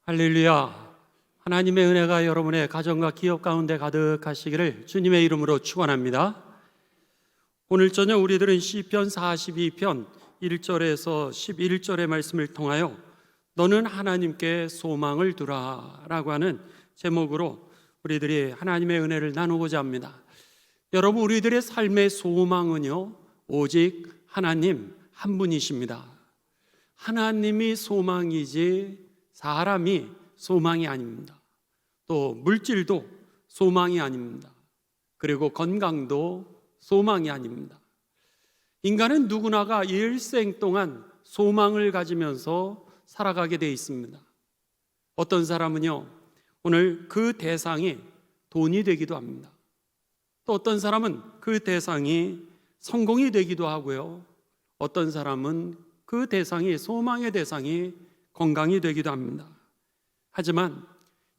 할렐루야. 하나님의 은혜가 여러분의 가정과 기업 가운데 가득하시기를 주님의 이름으로 축원합니다. 오늘 저녁 우리들은 시편 42편 1절에서 11절의 말씀을 통하여 너는 하나님께 소망을 두라 라고 하는 제목으로 우리들이 하나님의 은혜를 나누고자 합니다. 여러분, 우리들의 삶의 소망은요, 오직 하나님 한 분이십니다. 하나님이 소망이지 사람이 소망이 아닙니다. 또 물질도 소망이 아닙니다. 그리고 건강도 소망이 아닙니다. 인간은 누구나가 일생 동안 소망을 가지면서 살아가게 되어 있습니다. 어떤 사람은요, 오늘 그 대상이 돈이 되기도 합니다. 또 어떤 사람은 그 대상이 성공이 되기도 하고요. 어떤 사람은 그 대상이, 소망의 대상이 건강이 되기도 합니다. 하지만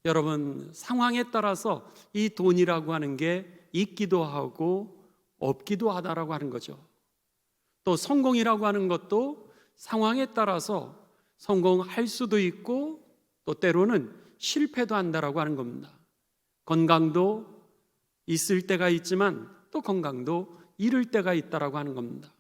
여러분, 상황에 따라서 이 돈이라고 하는 게 있기도 하고 없기도 하다라고 하는 거죠. 또 성공이라고 하는 것도 상황에 따라서 성공할 수도 있고 또 때로는 실패도 한다라고 하는 겁니다. 건강도 있을 때가 있지만 또 건강도 잃을 때가 있다라고 하는 겁니다.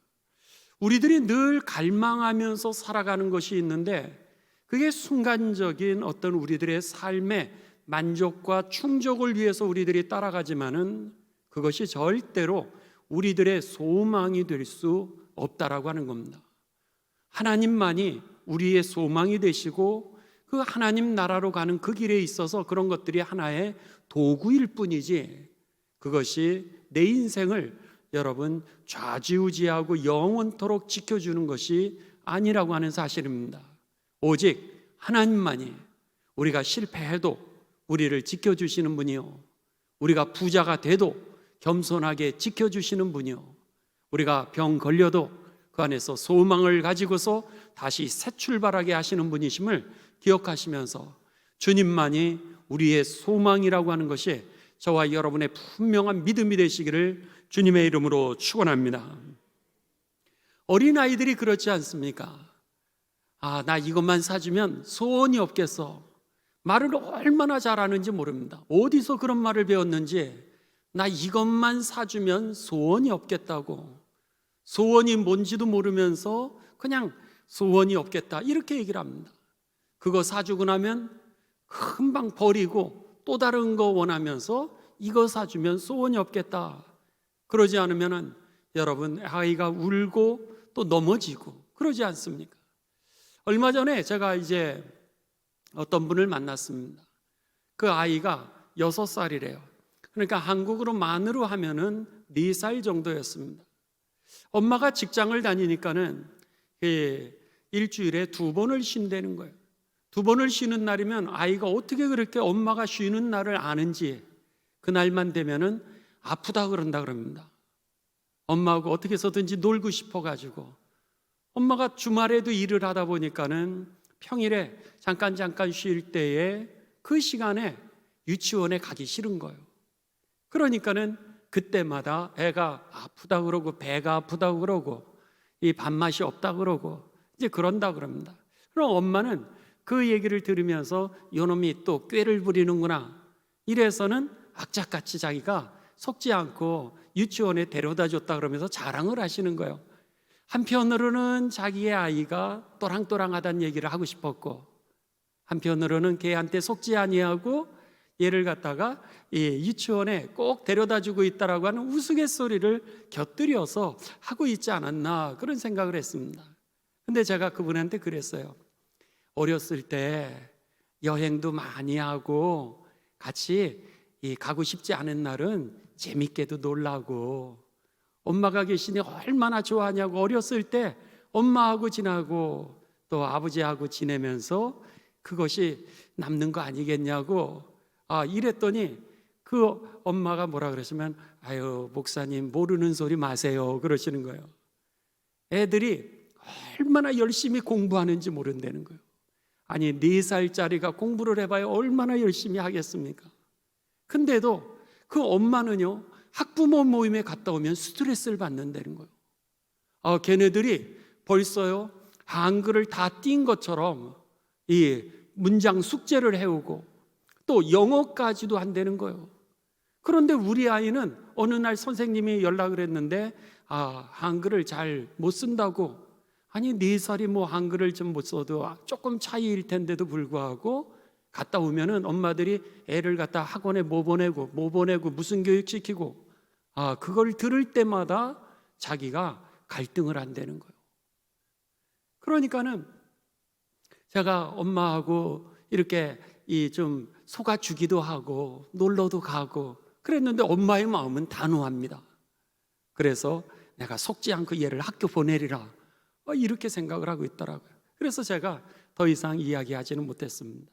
우리들이 늘 갈망하면서 살아가는 것이 있는데 그게 순간적인 어떤 우리들의 삶의 만족과 충족을 위해서 우리들이 따라가지만은 그것이 절대로 우리들의 소망이 될 수 없다라고 하는 겁니다. 하나님만이 우리의 소망이 되시고 그 하나님 나라로 가는 그 길에 있어서 그런 것들이 하나의 도구일 뿐이지 그것이 내 인생을 여러분 좌지우지하고 영원토록 지켜주는 것이 아니라고 하는 사실입니다. 오직 하나님만이 우리가 실패해도 우리를 지켜주시는 분이요, 우리가 부자가 돼도 겸손하게 지켜주시는 분이요, 우리가 병 걸려도 그 안에서 소망을 가지고서 다시 새 출발하게 하시는 분이심을 기억하시면서 주님만이 우리의 소망이라고 하는 것이 저와 여러분의 분명한 믿음이 되시기를 주님의 이름으로 축원합니다. 어린아이들이 그렇지 않습니까? 나 이것만 사주면 소원이 없겠어. 말을 얼마나 잘하는지 모릅니다. 어디서 그런 말을 배웠는지 나 이것만 사주면 소원이 없겠다고, 소원이 뭔지도 모르면서 그냥 소원이 없겠다 이렇게 얘기를 합니다. 그거 사주고 나면 금방 버리고 또 다른 거 원하면서 이거 사주면 소원이 없겠다. 그러지 않으면 여러분 아이가 울고 또 넘어지고 그러지 않습니까? 얼마 전에 제가 이제 어떤 분을 만났습니다. 그 아이가 6살이래요. 그러니까 한국으로 만으로 하면은 4살 정도였습니다. 엄마가 직장을 다니니까는 일주일에 2번을 쉰다는 거예요. 2번을 쉬는 날이면 아이가 어떻게 그렇게 엄마가 쉬는 날을 아는지 그날만 되면은 아프다 그런다 그럽니다. 엄마하고 어떻게 해서든지 놀고 싶어가지고 엄마가 주말에도 일을 하다 보니까는 평일에 잠깐 쉴 때에 그 시간에 유치원에 가기 싫은 거예요. 그러니까는 그때마다 애가 아프다 그러고 배가 아프다 그러고 이 밥맛이 없다 그러고 이제 그런다 그럽니다. 그럼 엄마는 그 얘기를 들으면서 요놈이 또 꾀를 부리는구나 이래서는 악착같이 자기가 속지 않고 유치원에 데려다 줬다 그러면서 자랑을 하시는 거예요. 한편으로는 자기의 아이가 또랑또랑하다는 얘기를 하고 싶었고 한편으로는 걔한테 속지 아니하고 얘를 갖다가 유치원에 꼭 데려다 주고 있다라고 하는 우스갯소리를 곁들여서 하고 있지 않았나 그런 생각을 했습니다. 근데 제가 그분한테 그랬어요. 어렸을 때 여행도 많이 하고 같이 가고 싶지 않은 날은 재밌게도 놀라고 엄마가 계시니 얼마나 좋아하냐고 어렸을 때 엄마하고 지나고 또 아버지하고 지내면서 그것이 남는 거 아니겠냐고 이랬더니 그 엄마가 뭐라 그러시면 아유 목사님 모르는 소리 마세요 그러시는 거예요. 애들이 얼마나 열심히 공부하는지 모른다는 거예요. 아니 4살짜리가 공부를 해봐야 얼마나 열심히 하겠습니까? 근데도 그 엄마는요 학부모 모임에 갔다 오면 스트레스를 받는다는 거예요. 걔네들이 벌써요 한글을 다 띈 것처럼 이 문장 숙제를 해오고 또 영어까지도 한다는 거예요. 그런데 우리 아이는 어느 날 선생님이 연락을 했는데 한글을 잘 못 쓴다고. 아니 4살이 뭐 한글을 좀 못 써도 조금 차이일 텐데도 불구하고 갔다 오면은 엄마들이 애를 갖다 학원에 뭐 보내고 무슨 교육 시키고 그걸 들을 때마다 자기가 갈등을 한다는 거예요. 그러니까는 제가 엄마하고 이렇게 좀 속아주기도 하고 놀러도 가고 그랬는데 엄마의 마음은 단호합니다. 그래서 내가 속지 않고 얘를 학교 보내리라 이렇게 생각을 하고 있더라고요. 그래서 제가 더 이상 이야기하지는 못했습니다.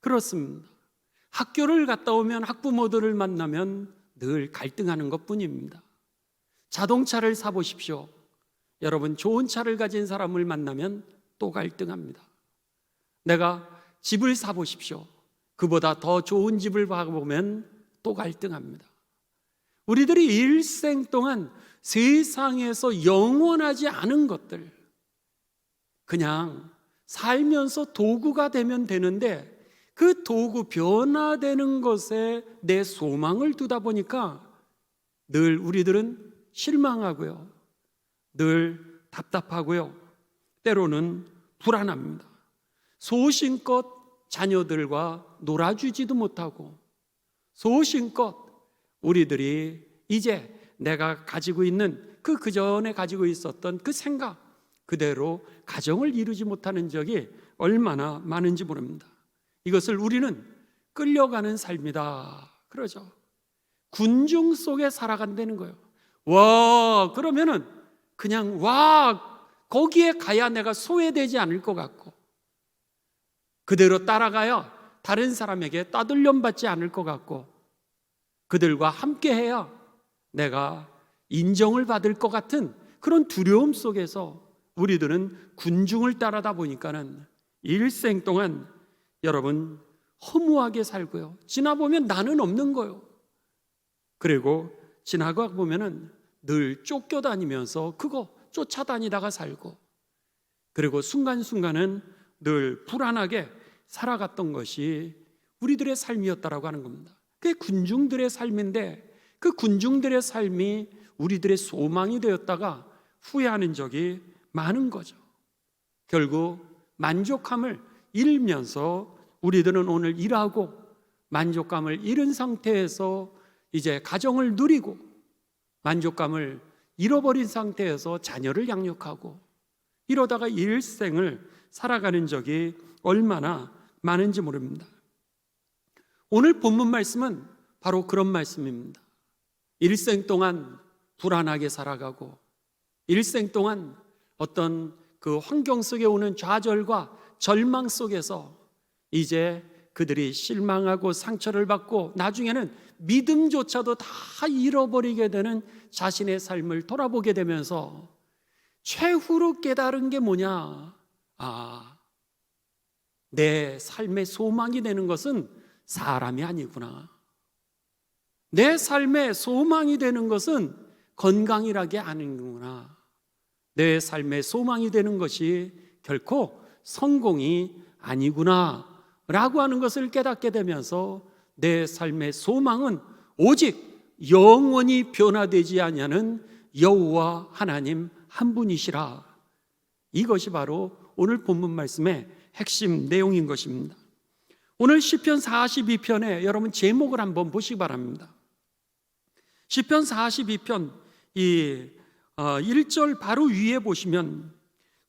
그렇습니다. 학교를 갔다 오면 학부모들을 만나면 늘 갈등하는 것뿐입니다. 자동차를 사보십시오. 여러분 좋은 차를 가진 사람을 만나면 또 갈등합니다. 내가 집을 사보십시오. 그보다 더 좋은 집을 봐보면 또 갈등합니다. 우리들이 일생 동안 세상에서 영원하지 않은 것들 그냥 살면서 도구가 되면 되는데 그 도구 변화되는 것에 내 소망을 두다 보니까 늘 우리들은 실망하고요. 늘 답답하고요. 때로는 불안합니다. 소신껏 자녀들과 놀아주지도 못하고 소신껏 우리들이 이제 내가 가지고 있는 그 전에 가지고 있었던 그 생각 그대로 가정을 이루지 못하는 적이 얼마나 많은지 모릅니다. 이것을 우리는 끌려가는 삶이다 그러죠. 군중 속에 살아간다는 거예요. 그러면은 그냥 거기에 가야 내가 소외되지 않을 것 같고 그대로 따라가야 다른 사람에게 따돌림 받지 않을 것 같고 그들과 함께 해야 내가 인정을 받을 것 같은 그런 두려움 속에서 우리들은 군중을 따라다 보니까는 일생 동안 여러분 허무하게 살고요. 지나보면 나는 없는 거예요. 그리고 지나가 보면은 늘 쫓겨다니면서 그거 쫓아다니다가 살고 그리고 순간순간은 늘 불안하게 살아갔던 것이 우리들의 삶이었다라고 하는 겁니다. 그게 군중들의 삶인데 그 군중들의 삶이 우리들의 소망이 되었다가 후회하는 적이 많은 거죠. 결국 만족함을 잃으면서 우리들은 오늘 일하고 만족감을 잃은 상태에서 이제 가정을 누리고 만족감을 잃어버린 상태에서 자녀를 양육하고 이러다가 일생을 살아가는 적이 얼마나 많은지 모릅니다. 오늘 본문 말씀은 바로 그런 말씀입니다. 일생 동안 불안하게 살아가고 일생 동안 어떤 그 환경 속에 오는 좌절과 절망 속에서 이제 그들이 실망하고 상처를 받고 나중에는 믿음조차도 다 잃어버리게 되는 자신의 삶을 돌아보게 되면서 최후로 깨달은 게 뭐냐? 내 삶의 소망이 되는 것은 사람이 아니구나. 내 삶의 소망이 되는 것은 건강이라게 아니구나. 내 삶의 소망이 되는 것이 결코 성공이 아니구나 라고 하는 것을 깨닫게 되면서 내 삶의 소망은 오직 영원히 변화되지 아니하는 여호와 하나님 한 분이시라. 이것이 바로 오늘 본문 말씀의 핵심 내용인 것입니다. 오늘 시편 42편에 여러분 제목을 한번 보시기 바랍니다. 시편 42편 1절 바로 위에 보시면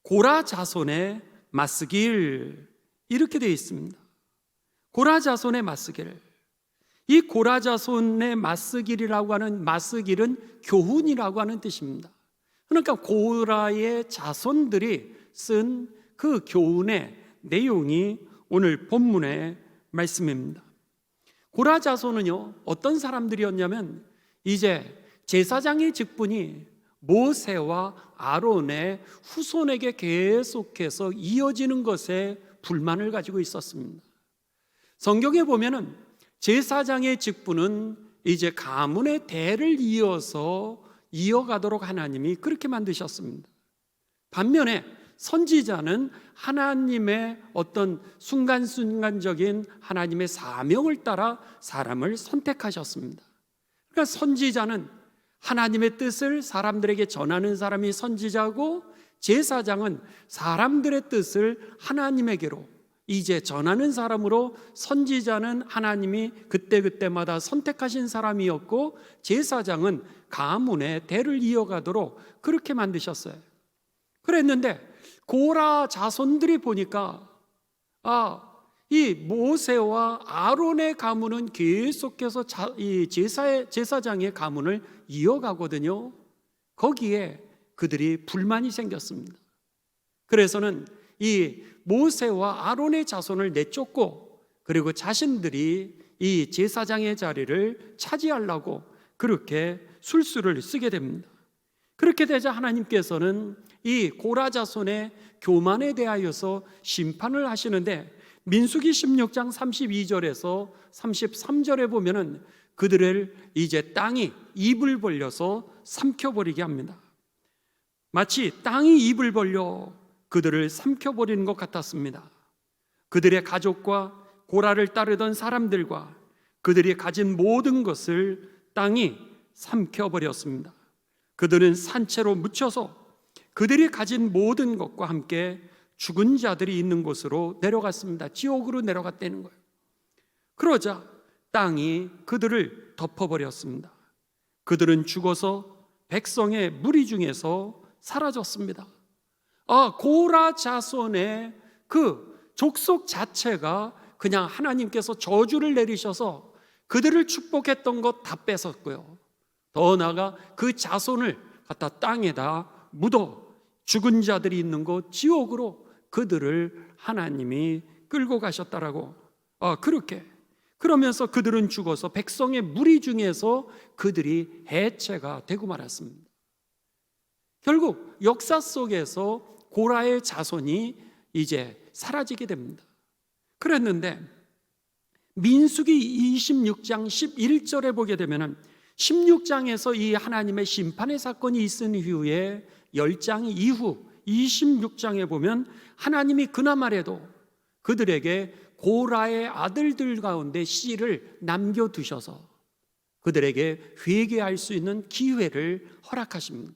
고라 자손의 맞쓰길 이렇게 되어 있습니다. 고라 자손의 맞쓰길. 이 고라 자손의 맞쓰길이라고 하는 맞쓰길은 교훈이라고 하는 뜻입니다. 그러니까 고라의 자손들이 쓴 그 교훈의 내용이 오늘 본문의 말씀입니다. 고라 자손은요 어떤 사람들이었냐면 이제 제사장의 직분이 모세와 아론의 후손에게 계속해서 이어지는 것에 불만을 가지고 있었습니다. 성경에 보면은 제사장의 직분은 이제 가문의 대를 이어가도록 하나님이 그렇게 만드셨습니다. 반면에 선지자는 하나님의 어떤 순간순간적인 하나님의 사명을 따라 사람을 선택하셨습니다. 그러니까 선지자는 하나님의 뜻을 사람들에게 전하는 사람이 선지자고, 제사장은 사람들의 뜻을 하나님에게로 이제 전하는 사람으로, 선지자는 하나님이 그때그때마다 선택하신 사람이었고, 제사장은 가문의 대를 이어가도록 그렇게 만드셨어요. 그랬는데 고라 자손들이 보니까 이 모세와 아론의 가문은 계속해서 이 제사장의 가문을 이어가거든요. 거기에 그들이 불만이 생겼습니다. 그래서는 이 모세와 아론의 자손을 내쫓고, 그리고 자신들이 이 제사장의 자리를 차지하려고 그렇게 술수를 쓰게 됩니다. 그렇게 되자 하나님께서는 이 고라 자손의 교만에 대하여서 심판을 하시는데, 민수기 16장 32절에서 33절에 보면은 그들을 이제 땅이 입을 벌려서 삼켜버리게 합니다. 마치 땅이 입을 벌려 그들을 삼켜버리는 것 같았습니다. 그들의 가족과 고라를 따르던 사람들과 그들이 가진 모든 것을 땅이 삼켜버렸습니다. 그들은 산채로 묻혀서 그들이 가진 모든 것과 함께 죽은 자들이 있는 곳으로 내려갔습니다. 지옥으로 내려갔다는 거예요. 그러자 땅이 그들을 덮어버렸습니다. 그들은 죽어서 백성의 무리 중에서 사라졌습니다. 고라 자손의 그 족속 자체가 그냥 하나님께서 저주를 내리셔서 그들을 축복했던 것 다 뺏었고요. 더 나아가 그 자손을 갖다 땅에다 묻어 죽은 자들이 있는 곳 지옥으로 그들을 하나님이 끌고 가셨다라고. 그렇게 그러면서 그들은 죽어서 백성의 무리 중에서 그들이 해체가 되고 말았습니다. 결국 역사 속에서 고라의 자손이 이제 사라지게 됩니다. 그랬는데 민수기 26장 11절에 보게 되면 16장에서 이 하나님의 심판의 사건이 있은 이후에 10장 이후 26장에 보면 하나님이 그나마래도 그들에게 고라의 아들들 가운데 씨를 남겨두셔서 그들에게 회개할 수 있는 기회를 허락하십니다.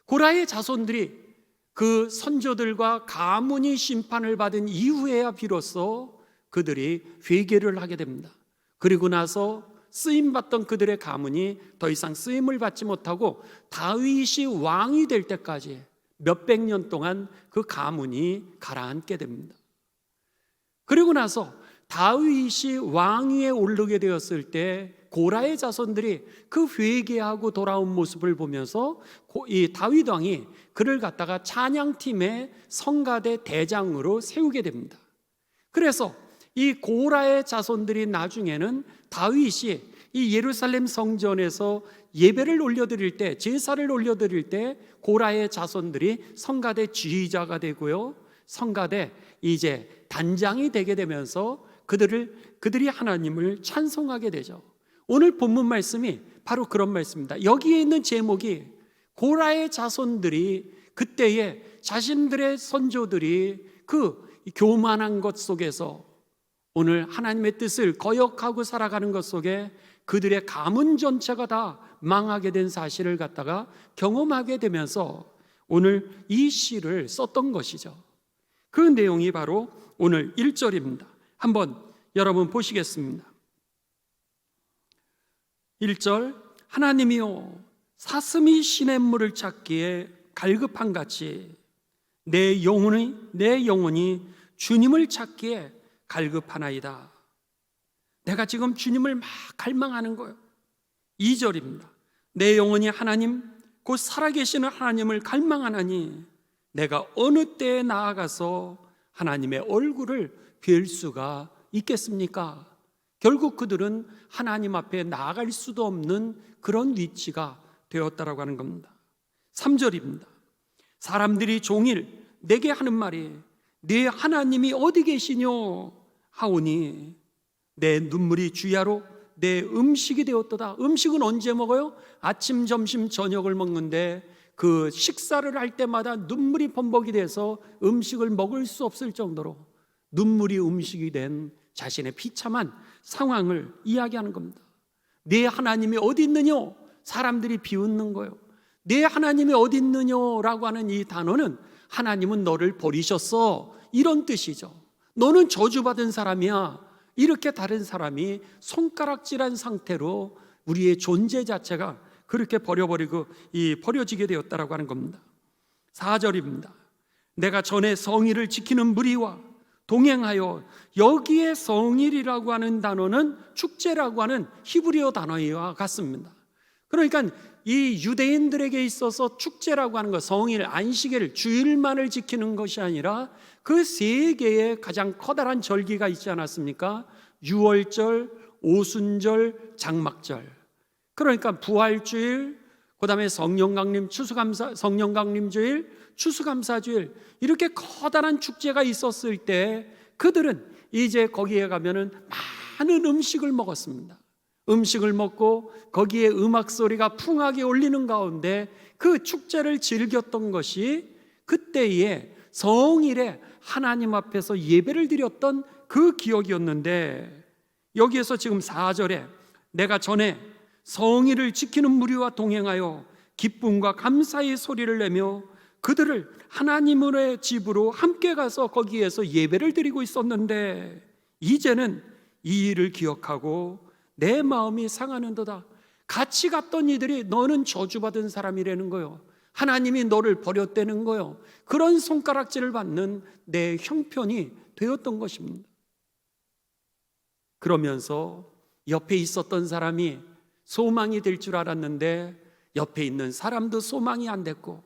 고라의 자손들이 그 선조들과 가문이 심판을 받은 이후에야 비로소 그들이 회개를 하게 됩니다. 그리고 나서 쓰임받던 그들의 가문이 더 이상 쓰임을 받지 못하고 다윗이 왕이 될 때까지 몇백 년 동안 그 가문이 가라앉게 됩니다. 그리고 나서 다윗이 왕위에 오르게 되었을 때 고라의 자손들이 그 회개하고 돌아온 모습을 보면서 이 다윗 왕이 그를 갖다가 찬양팀의 성가대 대장으로 세우게 됩니다. 그래서 이 고라의 자손들이 나중에는 다윗이 이 예루살렘 성전에서 예배를 올려드릴 때, 제사를 올려드릴 때 고라의 자손들이 성가대 지휘자가 되고요, 성가대 이제 단장이 되게 되면서 그들이 하나님을 찬송하게 되죠. 오늘 본문 말씀이 바로 그런 말씀입니다. 여기에 있는 제목이 고라의 자손들이 그때에 자신들의 선조들이 그 교만한 것 속에서 오늘 하나님의 뜻을 거역하고 살아가는 것 속에 그들의 가문 전체가 다 망하게 된 사실을 갖다가 경험하게 되면서 오늘 이 시를 썼던 것이죠. 그 내용이 바로 오늘 1절입니다. 한번 여러분 보시겠습니다. 1절, 하나님이여 사슴이 시냇물을 찾기에 갈급한 같이 내 영혼이 주님을 찾기에 갈급하나이다. 내가 지금 주님을 막 갈망하는 거예요. 2절입니다. 내 영혼이 하나님 곧 살아계시는 하나님을 갈망하나니 내가 어느 때에 나아가서 하나님의 얼굴을 뵐 수가 있겠습니까? 결국 그들은 하나님 앞에 나아갈 수도 없는 그런 위치가 되었다라고 하는 겁니다. 3절입니다. 사람들이 종일 내게 하는 말이 네 하나님이 어디 계시뇨 하오니 내 눈물이 주야로 내 음식이 되었도다. 음식은 언제 먹어요? 아침, 점심, 저녁을 먹는데 그 식사를 할 때마다 눈물이 범벅이 돼서 음식을 먹을 수 없을 정도로 눈물이 음식이 된 자신의 비참한 상황을 이야기하는 겁니다. 네 하나님이 어디 있느냐? 사람들이 비웃는 거예요. 네 하나님이 어디 있느냐라고 하는 이 단어는 하나님은 너를 버리셨어, 이런 뜻이죠. 너는 저주받은 사람이야. 이렇게 다른 사람이 손가락질한 상태로 우리의 존재 자체가 그렇게 버려지게 되었다라고 하는 겁니다. 4절입니다. 내가 전에 성일을 지키는 무리와 동행하여, 여기에 성일이라고 하는 단어는 축제라고 하는 히브리어 단어와 같습니다. 그러니까 이 유대인들에게 있어서 축제라고 하는 것, 성일, 안식일, 주일만을 지키는 것이 아니라 그 세 개의 가장 커다란 절기가 있지 않았습니까? 유월절, 오순절, 장막절. 그러니까 부활주일, 그 다음에 성령강림 주일, 추수감사주일, 이렇게 커다란 축제가 있었을 때 그들은 이제 거기에 가면은 많은 음식을 먹었습니다. 음식을 먹고 거기에 음악 소리가 풍하게 울리는 가운데 그 축제를 즐겼던 것이 그때의 성일에 하나님 앞에서 예배를 드렸던 그 기억이었는데, 여기에서 지금 4절에 내가 전에 성일을 지키는 무리와 동행하여 기쁨과 감사의 소리를 내며 그들을 하나님의 집으로 함께 가서 거기에서 예배를 드리고 있었는데 이제는 이 일을 기억하고 내 마음이 상하는도다. 같이 갔던 이들이 너는 저주받은 사람이라는 거요, 하나님이 너를 버렸다는 거요, 그런 손가락질을 받는 내 형편이 되었던 것입니다. 그러면서 옆에 있었던 사람이 소망이 될 줄 알았는데 옆에 있는 사람도 소망이 안 됐고,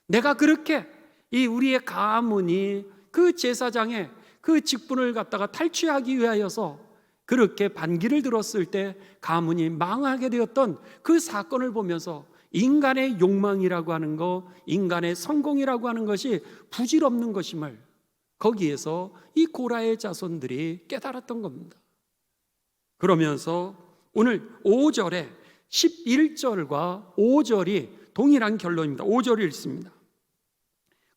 내가 그렇게 이 우리의 가문이 그 제사장의 그 직분을 갖다가 탈취하기 위하여서 그렇게 반기를 들었을 때 가문이 망하게 되었던 그 사건을 보면서 인간의 욕망이라고 하는 것, 인간의 성공이라고 하는 것이 부질없는 것임을 거기에서 이 고라의 자손들이 깨달았던 겁니다. 그러면서 오늘 5절에 11절과 5절이 동일한 결론입니다. 5절을 읽습니다.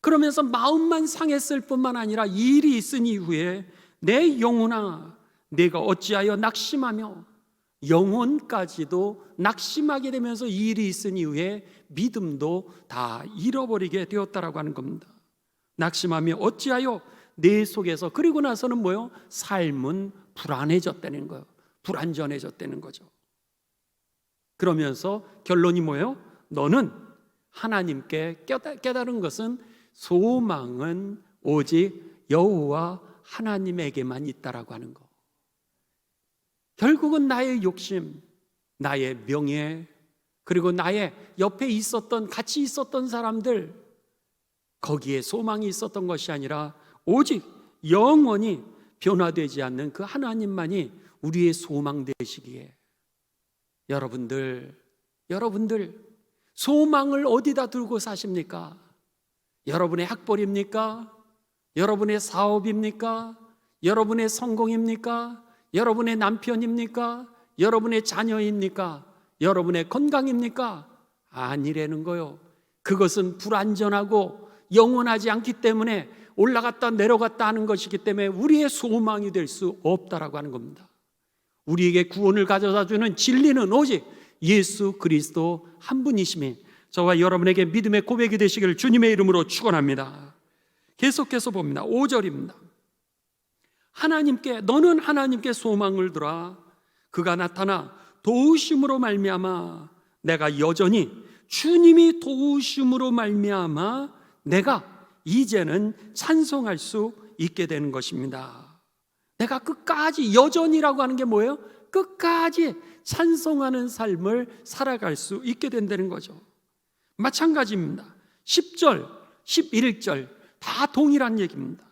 그러면서 마음만 상했을 뿐만 아니라 이 일이 있은 이후에 내 영혼아 내가 어찌하여 낙심하며, 영혼까지도 낙심하게 되면서 이 일이 있은 이후에 믿음도 다 잃어버리게 되었다라고 하는 겁니다. 낙심하며 어찌하여 내 속에서, 그리고 나서는 뭐요? 삶은 불안해졌다는 거예요. 불안전해졌다는 거죠. 그러면서 결론이 뭐예요? 너는 하나님께 깨달은 것은 소망은 오직 여호와 하나님에게만 있다라고 하는 거. 결국은 나의 욕심, 나의 명예, 그리고 나의 옆에 있었던, 같이 있었던 사람들, 거기에 소망이 있었던 것이 아니라 오직 영원히 변화되지 않는 그 하나님만이 우리의 소망 되시기에, 여러분들 소망을 어디다 두고 사십니까? 여러분의 학벌입니까? 여러분의 사업입니까? 여러분의 성공입니까? 여러분의 남편입니까? 여러분의 자녀입니까? 여러분의 건강입니까? 아니라는 거요. 그것은 불안전하고 영원하지 않기 때문에 올라갔다 내려갔다 하는 것이기 때문에 우리의 소망이 될 수 없다라고 하는 겁니다. 우리에게 구원을 가져다 주는 진리는 오직 예수 그리스도 한 분이심이 저와 여러분에게 믿음의 고백이 되시기를 주님의 이름으로 축원합니다. 계속해서 봅니다. 5절입니다. 너는 하나님께 소망을 두라. 그가 나타나 도우심으로 말미암아 내가 여전히, 주님이 도우심으로 말미암아 내가 이제는 찬송할 수 있게 되는 것입니다. 내가 끝까지, 여전히라고 하는 게 뭐예요? 끝까지 찬송하는 삶을 살아갈 수 있게 된다는 거죠. 마찬가지입니다. 10절, 11절 다 동일한 얘기입니다.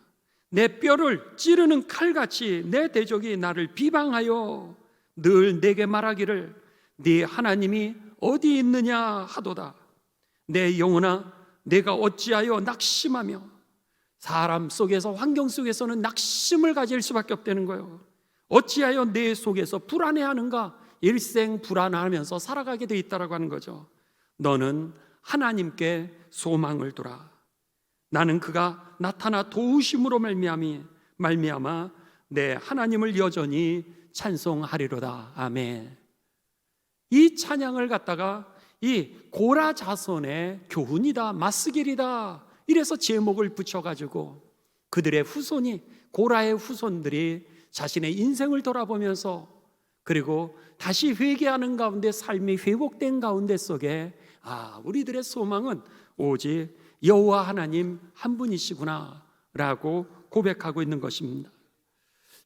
내 뼈를 찌르는 칼같이 내 대적이 나를 비방하여 늘 내게 말하기를 네 하나님이 어디 있느냐 하도다. 내 영혼아 내가 어찌하여 낙심하며, 사람 속에서, 환경 속에서는 낙심을 가질 수밖에 없다는 거예요. 어찌하여 내 속에서 불안해하는가? 일생 불안하면서 살아가게 돼 있다라고 하는 거죠. 너는 하나님께 소망을 두라. 나는 그가 나타나 도우심으로 말미암아 내 하나님을 여전히 찬송하리로다. 아멘. 이 찬양을 갖다가 이 고라 자손의 교훈이다, 마스길이다, 이래서 제목을 붙여가지고 그들의 후손이, 고라의 후손들이 자신의 인생을 돌아보면서 그리고 다시 회개하는 가운데 삶이 회복된 가운데 속에 우리들의 소망은 오직 여호와 하나님 한 분이시구나 라고 고백하고 있는 것입니다.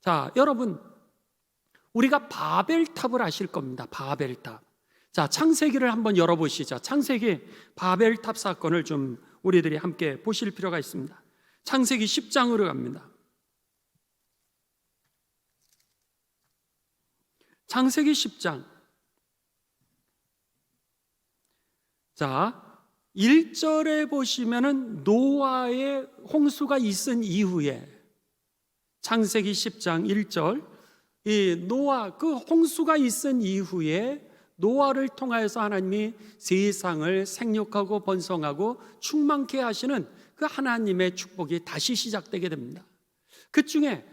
자, 여러분, 우리가 바벨탑을 아실 겁니다. 바벨탑. 자, 창세기를 한번 열어보시죠. 창세기 바벨탑 사건을 좀 우리들이 함께 보실 필요가 있습니다. 창세기 10장으로 갑니다. 창세기 10장. 자, 1절에 보시면은 노아의 홍수가 있은 이후에, 창세기 10장 1절, 이 노아, 그 홍수가 있은 이후에 노아를 통하여서 하나님이 세상을 생육하고 번성하고 충만케 하시는 그 하나님의 축복이 다시 시작되게 됩니다. 그 중에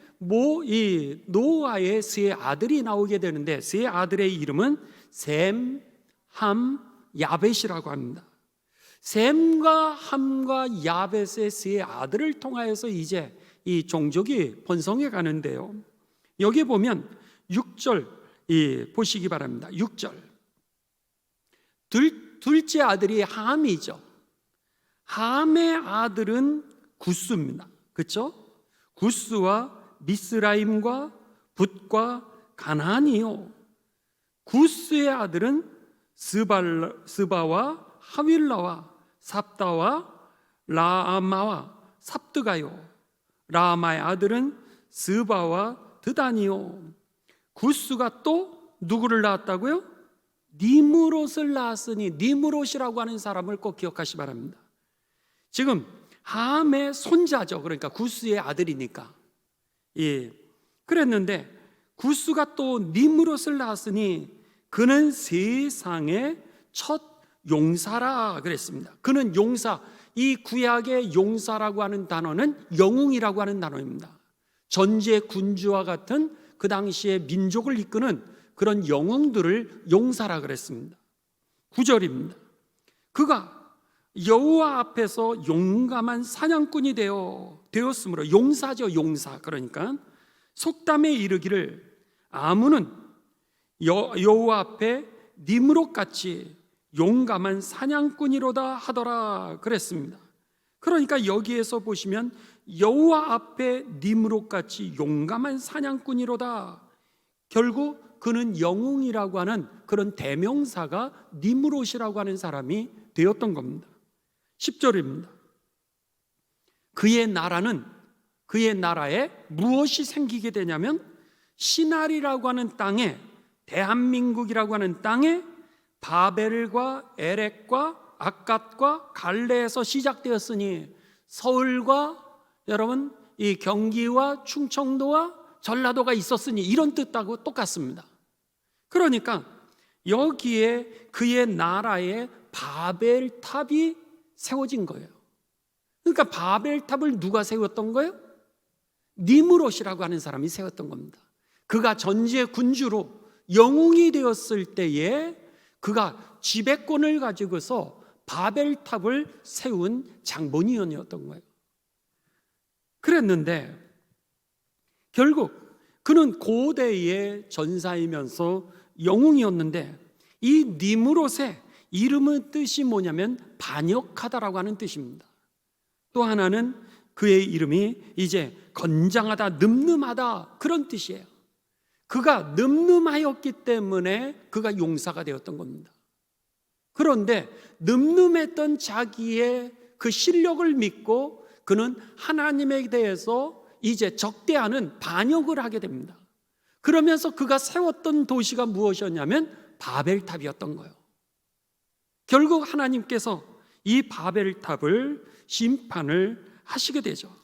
이 노아의 세 아들이 나오게 되는데, 세 아들의 이름은 셈, 함, 야벳이라고 합니다. 셈과 함과 야벳의 세 아들을 통하여서 이제 이 종족이 번성해 가는데요, 여기 보면 6절 보시기 바랍니다. 6절. 둘째 아들이 함이죠. 함의 아들은 구스입니다. 그렇죠? 구스와 미스라임과 붓과 가나안이요. 구스의 아들은 스바와 하윌라와 삽다와 라아마와 삽드가요. 라마의 아들은 스바와 드다니요. 구스가 또 누구를 낳았다고요? 니므롯을 낳았으니, 니므롯이라고 하는 사람을 꼭 기억하시 바랍니다. 지금 함의 손자죠. 그러니까 구스의 아들이니까. 그랬는데 구스가 또 니므롯을 낳았으니 그는 세상의 첫 용사라 그랬습니다. 그는 용사, 이 구약의 용사라고 하는 단어는 영웅이라고 하는 단어입니다. 전제 군주와 같은 그 당시에 민족을 이끄는 그런 영웅들을 용사라 그랬습니다. 9절입니다. 그가 여호와 앞에서 용감한 사냥꾼이 되었으므로, 용사죠, 용사. 그러니까 속담에 이르기를 아무는 여호와 앞에 니므롯같이 용감한 사냥꾼이로다 하더라 그랬습니다. 그러니까 여기에서 보시면 여호와 앞에 니므롯같이 용감한 사냥꾼이로다, 결국 그는 영웅이라고 하는 그런 대명사가 니므롯이라고 하는 사람이 되었던 겁니다. 10절입니다. 그의 나라에 무엇이 생기게 되냐면 시나리라고 하는 땅에, 대한민국이라고 하는 땅에 바벨과 에렉과 악갓과 갈레에서 시작되었으니, 서울과 여러분 이 경기와 충청도와 전라도가 있었으니, 이런 뜻하고 똑같습니다. 그러니까 여기에 그의 나라에 바벨탑이 세워진 거예요. 그러니까 바벨탑을 누가 세웠던 거예요? 니므롯이라고 하는 사람이 세웠던 겁니다. 그가 전제 군주로 영웅이 되었을 때에 그가 지배권을 가지고서 바벨탑을 세운 장본인이었던 거예요. 그랬는데 결국 그는 고대의 전사이면서 영웅이었는데, 이 니므롯의 이름의 뜻이 뭐냐면 반역하다라고 하는 뜻입니다. 또 하나는 그의 이름이 이제 건장하다, 늠름하다, 그런 뜻이에요. 그가 늠름하였기 때문에 그가 용사가 되었던 겁니다. 그런데 늠름했던 자기의 그 실력을 믿고 그는 하나님에 대해서 이제 적대하는 반역을 하게 됩니다. 그러면서 그가 세웠던 도시가 무엇이었냐면 바벨탑이었던 거예요. 결국 하나님께서 이 바벨탑을 심판을 하시게 되죠.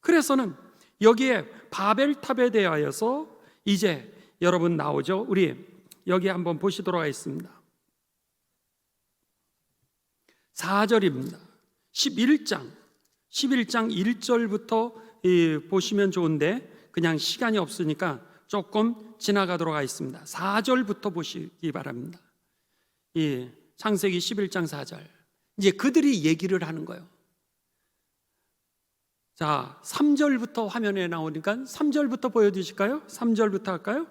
그래서는 여기에 바벨탑에 대하여서 이제 여러분 나오죠. 우리 여기 한번 보시도록 하겠습니다. 4절입니다. 11장 1절부터 보시면 좋은데 그냥 시간이 없으니까 조금 지나가도록 하겠습니다. 4절부터 보시기 바랍니다. 창세기 11장 4절. 이제 그들이 얘기를 하는 거예요. 자, 3절부터 화면에 나오니까 3절부터 보여주실까요? 3절부터 할까요?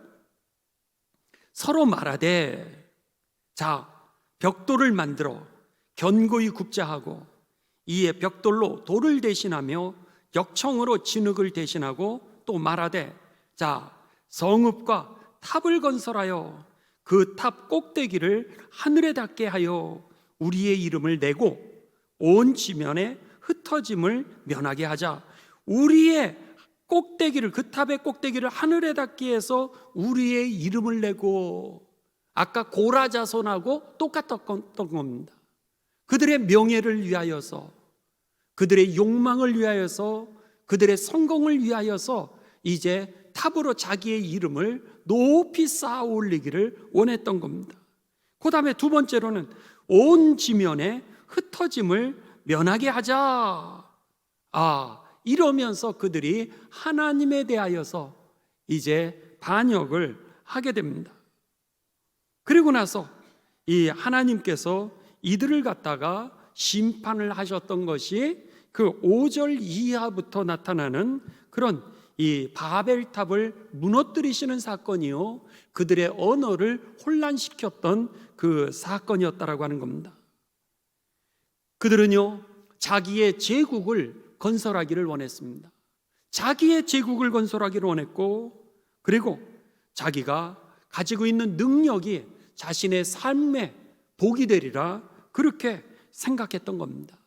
서로 말하되, 자, 벽돌을 만들어 견고히 굽자 하고, 이에 벽돌로 돌을 대신하며 역청으로 진흙을 대신하고, 또 말하되, 자, 성읍과 탑을 건설하여 그 탑 꼭대기를 하늘에 닿게 하여 우리의 이름을 내고 온 지면에 흩어짐을 면하게 하자. 우리의 꼭대기를, 그 탑의 꼭대기를 하늘에 닿게 해서 우리의 이름을 내고, 아까 고라 자손하고 똑같았던 겁니다. 그들의 명예를 위하여서, 그들의 욕망을 위하여서, 그들의 성공을 위하여서 이제 탑으로 자기의 이름을 높이 쌓아 올리기를 원했던 겁니다. 그 다음에 두 번째로는 온 지면에 흩어짐을 면하게 하자. 이러면서 그들이 하나님에 대하여서 이제 반역을 하게 됩니다. 그리고 나서 이 하나님께서 이들을 갖다가 심판을 하셨던 것이 그 5절 이하부터 나타나는 그런 이 바벨탑을 무너뜨리시는 사건이요, 그들의 언어를 혼란시켰던 그 사건이었다라고 하는 겁니다. 그들은요, 자기의 제국을 건설하기를 원했습니다. 자기의 제국을 건설하기를 원했고, 그리고 자기가 가지고 있는 능력이 자신의 삶의 복이 되리라, 그렇게 생각했던 겁니다.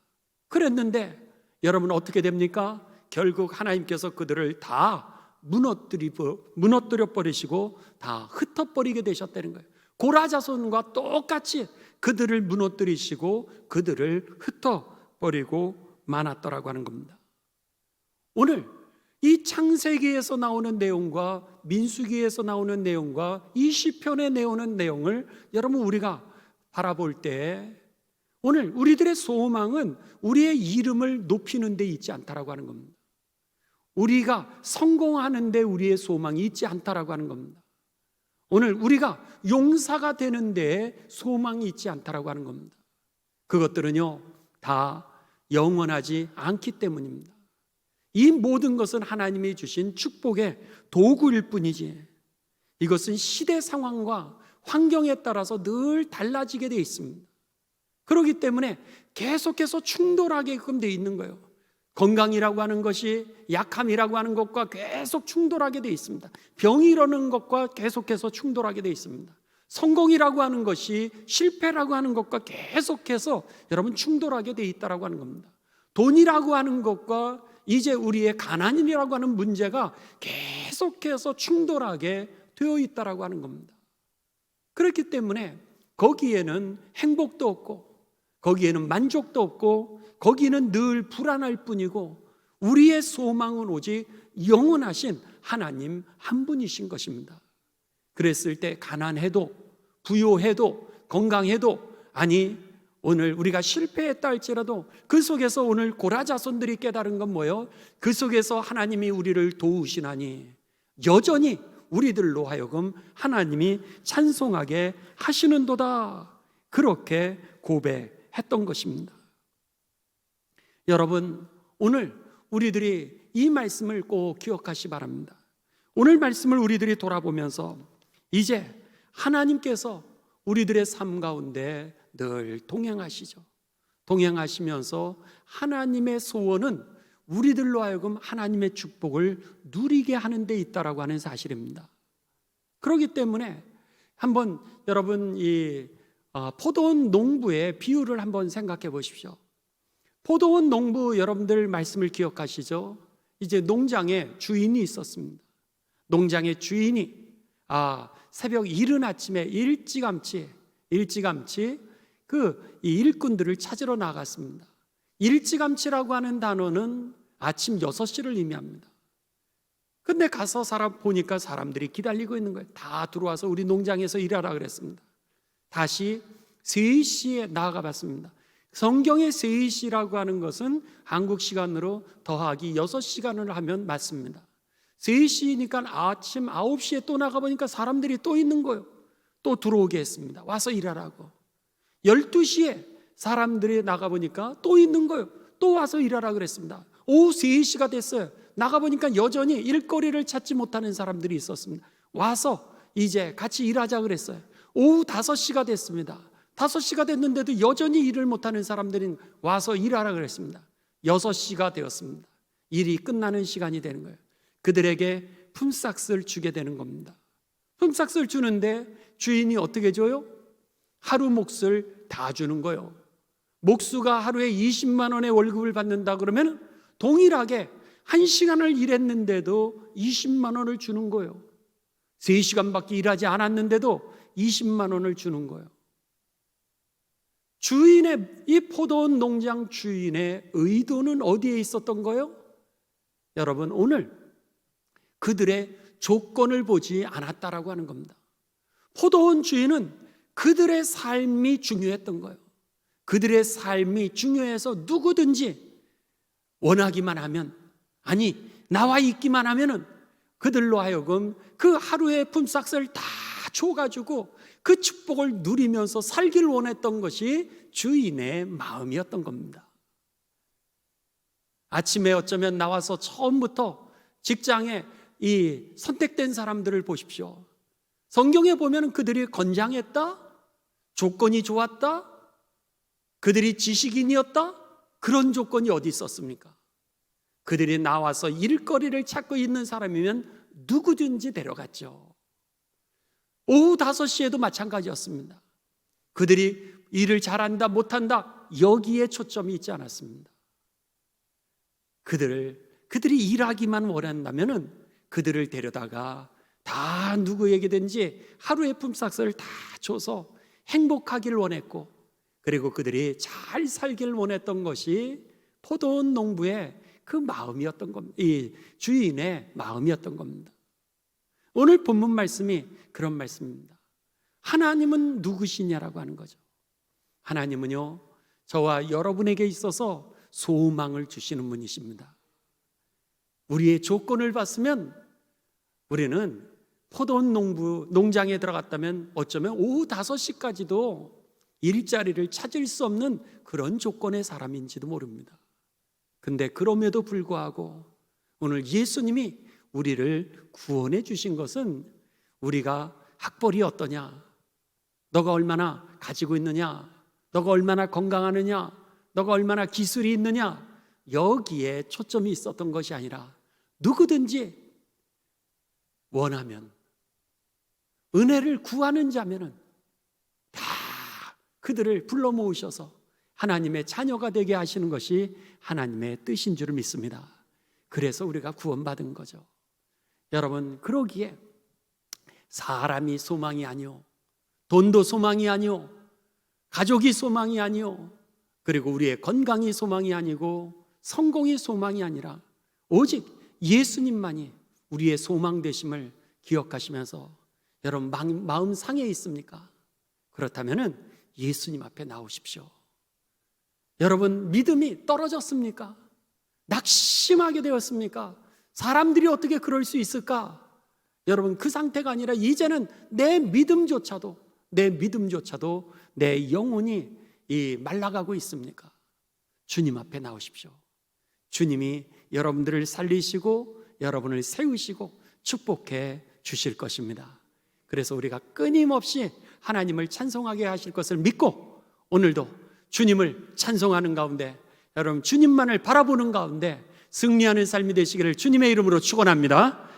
그랬는데 여러분 어떻게 됩니까? 결국 하나님께서 그들을 다 무너뜨려 버리시고 다 흩어버리게 되셨다는 거예요. 고라 자손과 똑같이 그들을 무너뜨리시고 그들을 흩어버리고 많았더라고 하는 겁니다. 오늘 이 창세기에서 나오는 내용과 민수기에서 나오는 내용과 이 시편에 나오는 내용을 여러분 우리가 바라볼 때, 오늘 우리들의 소망은 우리의 이름을 높이는 데 있지 않다라고 하는 겁니다. 우리가 성공하는 데 우리의 소망이 있지 않다라고 하는 겁니다. 오늘 우리가 용사가 되는 데 소망이 있지 않다라고 하는 겁니다. 그것들은요, 다 영원하지 않기 때문입니다. 이 모든 것은 하나님이 주신 축복의 도구일 뿐이지, 이것은 시대 상황과 환경에 따라서 늘 달라지게 되어 있습니다. 그렇기 때문에 계속해서 충돌하게끔 되어 있는 거예요. 건강이라고 하는 것이 약함이라고 하는 것과 계속 충돌하게 되어 있습니다. 병이 일어나는 것과 계속해서 충돌하게 되어 있습니다. 성공이라고 하는 것이 실패라고 하는 것과 계속해서 여러분 충돌하게 되어 있다라고 하는 겁니다. 돈이라고 하는 것과 이제 우리의 가난이라고 하는 문제가 계속해서 충돌하게 되어 있다라고 하는 겁니다. 그렇기 때문에 거기에는 행복도 없고, 거기에는 만족도 없고, 거기는 늘 불안할 뿐이고, 우리의 소망은 오직 영원하신 하나님 한 분이신 것입니다. 그랬을 때 가난해도, 부요해도, 건강해도, 아니 오늘 우리가 실패했다 할지라도 그 속에서 오늘 고라 자손들이 깨달은 건 뭐예요? 그 속에서 하나님이 우리를 도우시나니 여전히 우리들로 하여금 하나님이 찬송하게 하시는도다, 그렇게 고백했던 것입니다. 여러분, 오늘 우리들이 이 말씀을 꼭 기억하시 바랍니다. 오늘 말씀을 우리들이 돌아보면서 이제 하나님께서 우리들의 삶 가운데 늘 동행하시죠. 동행하시면서 하나님의 소원은 우리들로 하여금 하나님의 축복을 누리게 하는 데 있다라고 하는 사실입니다. 그렇기 때문에 한번 여러분 이 포도원 농부의 비유를 한번 생각해 보십시오. 포도원 농부 여러분들 말씀을 기억하시죠? 이제 농장에 주인이 있었습니다. 농장의 주인이 새벽 이른 아침에 일찌감치 이 일꾼들을 찾으러 나갔습니다. 일찌감치라고 하는 단어는 아침 6시를 의미합니다. 근데 가서 보니까 사람들이 기다리고 있는 거예요. 다 들어와서 우리 농장에서 일하라 그랬습니다. 다시 3시에 나아가 봤습니다. 성경의 3시라고 하는 것은 한국 시간으로 더하기 6시간을 하면 맞습니다. 3시니까 아침 9시에 또 나가보니까 사람들이 또 있는 거예요. 또 들어오게 했습니다. 와서 일하라고. 12시에 사람들이 나가보니까 또 있는 거예요. 또 와서 일하라 그랬습니다. 오후 3시가 됐어요. 나가보니까 여전히 일거리를 찾지 못하는 사람들이 있었습니다. 와서 이제 같이 일하자 그랬어요. 오후 5시가 됐습니다. 5시가 됐는데도 여전히 일을 못하는 사람들은 와서 일하라 그랬습니다. 6시가 되었습니다. 일이 끝나는 시간이 되는 거예요. 그들에게 품삯을 주게 되는 겁니다. 품삯을 주는데 주인이 어떻게 줘요? 하루 몫을 다 주는 거예요. 목수가 하루에 20만 원의 월급을 받는다 그러면 동일하게 1시간을 일했는데도 20만 원을 주는 거예요. 3시간밖에 일하지 않았는데도 20만 원을 주는 거예요. 주인의, 이 포도원 농장 주인의 의도는 어디에 있었던 거예요? 여러분, 오늘 그들의 조건을 보지 않았다라고 하는 겁니다. 포도원 주인은 그들의 삶이 중요했던 거예요. 그들의 삶이 중요해서 누구든지 원하기만 하면, 아니 나와 있기만 하면은 그들로 하여금 그 하루의 품삯을 다 줘가지고 그 축복을 누리면서 살기를 원했던 것이 주인의 마음이었던 겁니다. 아침에 어쩌면 나와서 처음부터 직장에 이 선택된 사람들을 보십시오. 성경에 보면 그들이 건장했다, 조건이 좋았다, 그들이 지식인이었다, 그런 조건이 어디 있었습니까? 그들이 나와서 일거리를 찾고 있는 사람이면 누구든지 데려갔죠. 오후 5시에도 마찬가지였습니다. 그들이 일을 잘한다 못한다 여기에 초점이 있지 않았습니다. 그들이 일하기만 원한다면 그들을 데려다가 다 누구에게든지 하루의 품삯을 다 줘서 행복하기를 원했고, 그리고 그들이 잘 살기를 원했던 것이 포도원 농부의 그 마음이었던 겁니다. 이 주인의 마음이었던 겁니다. 오늘 본문 말씀이 그런 말씀입니다. 하나님은 누구시냐라고 하는 거죠. 하나님은요, 저와 여러분에게 있어서 소망을 주시는 분이십니다. 우리의 조건을 봤으면 우리는 포도원 농장에 들어갔다면 어쩌면 오후 5시까지도 일자리를 찾을 수 없는 그런 조건의 사람인지도 모릅니다. 근데 그럼에도 불구하고 오늘 예수님이 우리를 구원해 주신 것은 우리가 학벌이 어떠냐, 너가 얼마나 가지고 있느냐, 너가 얼마나 건강하느냐, 너가 얼마나 기술이 있느냐, 여기에 초점이 있었던 것이 아니라 누구든지 원하면, 은혜를 구하는 자면은 다 그들을 불러 모으셔서 하나님의 자녀가 되게 하시는 것이 하나님의 뜻인 줄 믿습니다. 그래서 우리가 구원받은 거죠. 여러분, 그러기에 사람이 소망이 아니요, 돈도 소망이 아니요, 가족이 소망이 아니요, 그리고 우리의 건강이 소망이 아니고 성공이 소망이 아니라 오직 예수님만이 우리의 소망 되심을 기억하시면서, 여러분 마음 상해 있습니까? 그렇다면 예수님 앞에 나오십시오. 여러분 믿음이 떨어졌습니까? 낙심하게 되었습니까? 사람들이 어떻게 그럴 수 있을까? 여러분 그 상태가 아니라 이제는 내 믿음조차도 내 영혼이 말라가고 있습니까? 주님 앞에 나오십시오. 주님이 여러분들을 살리시고 여러분을 세우시고 축복해 주실 것입니다. 그래서 우리가 끊임없이 하나님을 찬송하게 하실 것을 믿고 오늘도 주님을 찬송하는 가운데, 여러분 주님만을 바라보는 가운데 승리하는 삶이 되시기를 주님의 이름으로 축원합니다.